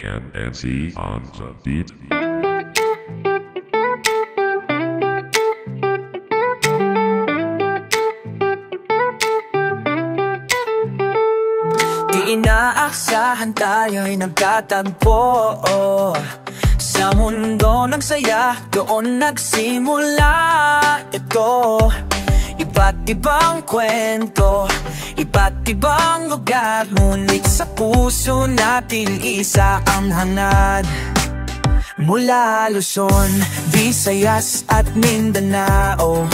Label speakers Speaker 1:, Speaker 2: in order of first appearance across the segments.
Speaker 1: and NC on the beat.
Speaker 2: Di inaaksahan tayo'y nagkatagpo sa mundo ng saya, doon nagsimula ito. Iba't ibang kwento, iba't ibang lugar, ngunit sa puso natin isa ang hangad. Mula Luzon, Visayas at Mindanao,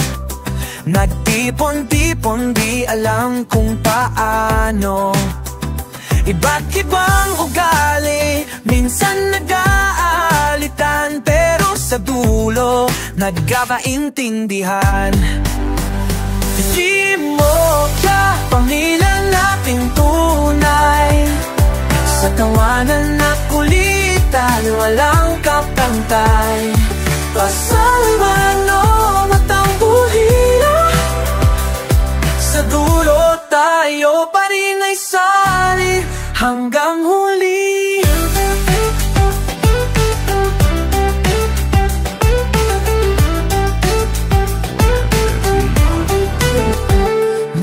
Speaker 2: nagtipon-tipon di alam kung paano. Iba't ibang ugali, minsan nag-aalitan, pero sa dulo nagkakaintindihan. Di mo ka pamilya nating tunay, sa tawanan at kulitan walang kapantay. Pasal man o matambuhin, sa dulo tayo pa rin ay sali hanggang huli.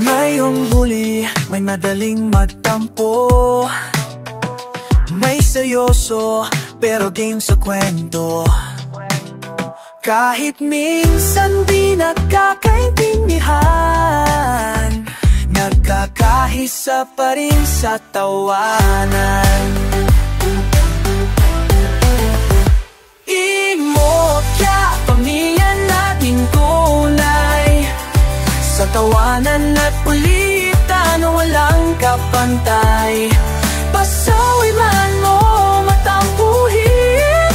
Speaker 2: Mayroong huli, may madaling magtampo, may seryoso pero game sa kwento. Kahit minsan di nagkakaintindihan, nagkakahisa pa rin sa tawanan. Imokya, pamilya nating tunay, sa tawanan at ulitan walang kapantay. Pasaway man mo matampuhin,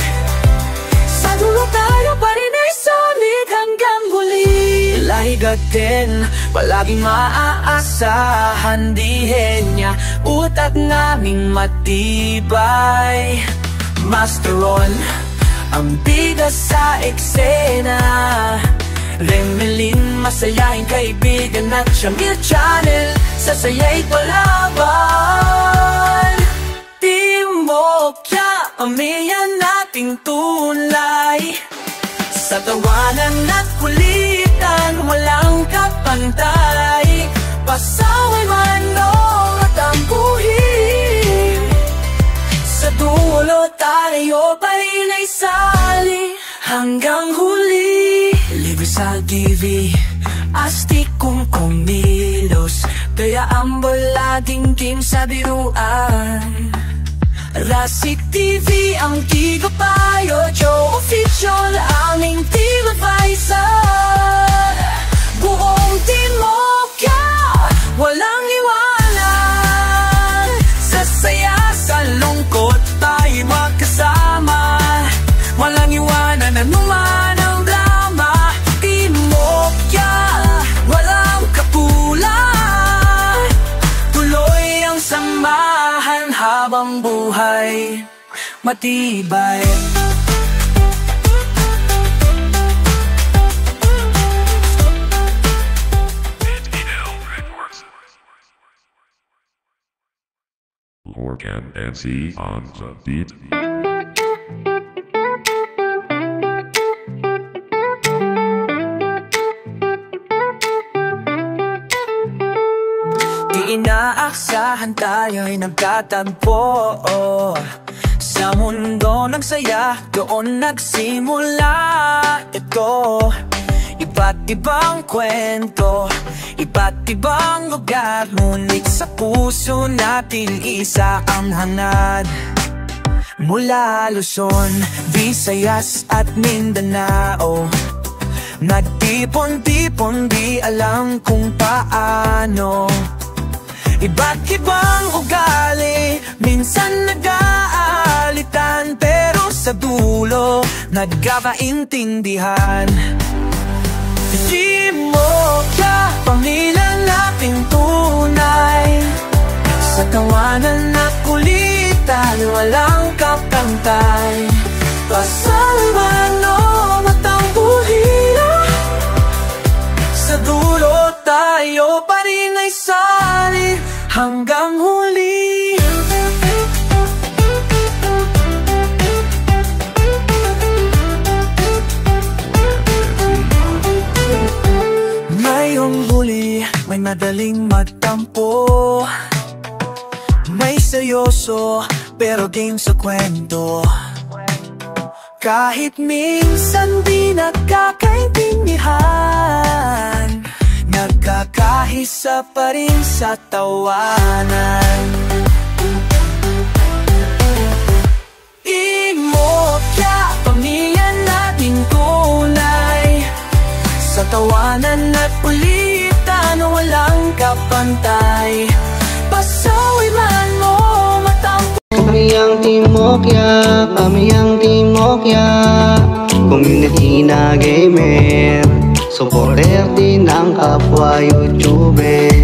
Speaker 2: sa dulo tayo pa rin ay solid hanggang huli. Lahigat din, palaging maaasahan, dihin niya utak naming matibay. Masteron, ang bida sa eksena, Remelin, masayahin kaibigan at Shamir Channel, sa saya'y palaban. Timokya, pamilya nating tunay, sa tawanan at kulitan walang kapantay. Pasaway man o matampuhin, sa dulo tayo pa rin ay sali hanggang huli. Libre sa TV, astig kung kumilos, kaya ang balading team sa biruan. Rasik TV ang tigapayo, Joe Official aming TV-advisor. Buong Timokya, walang iwanan, sa saya sa lungkot tayo magkasama. Walang iwanan anuman ang drama, Timokya, walang kapulan. Tuloy ang samahan habang buhay matibay.
Speaker 1: Lorcan NC on the beat.
Speaker 2: Inaaksahan tayo'y nagkatagpo sa mundo ng saya, doon nagsimula ito. Iba't ibang kwento, iba't ibang lugar, ngunit sa puso natin isa ang hangad. Mula Luzon, Visayas at Mindanao, nagtipon-tipon di alam kung paano. Iba't ibang ugali, minsan nag-aalitan, pero sa dulo nagkakaintindihan. Di mo ka pamilya nating tunay, sa tawanan at kulitan walang kapantay. Pasal man o matampuhin, sa dulo tayo pa rin ay sali hanggang huli. madaling magtampo. May seryoso pero game sa kwento. Kahit minsan di nagkakaintindihan, nagkakahisa pa rin sa tawanan. Imokya, pamilya nating tunay, sa tawanan at ulitan walang kapantay. Pasaway man mo matampo.
Speaker 3: Kami ang Timokya, community na gamer, supporter din ng kapwa YouTuber.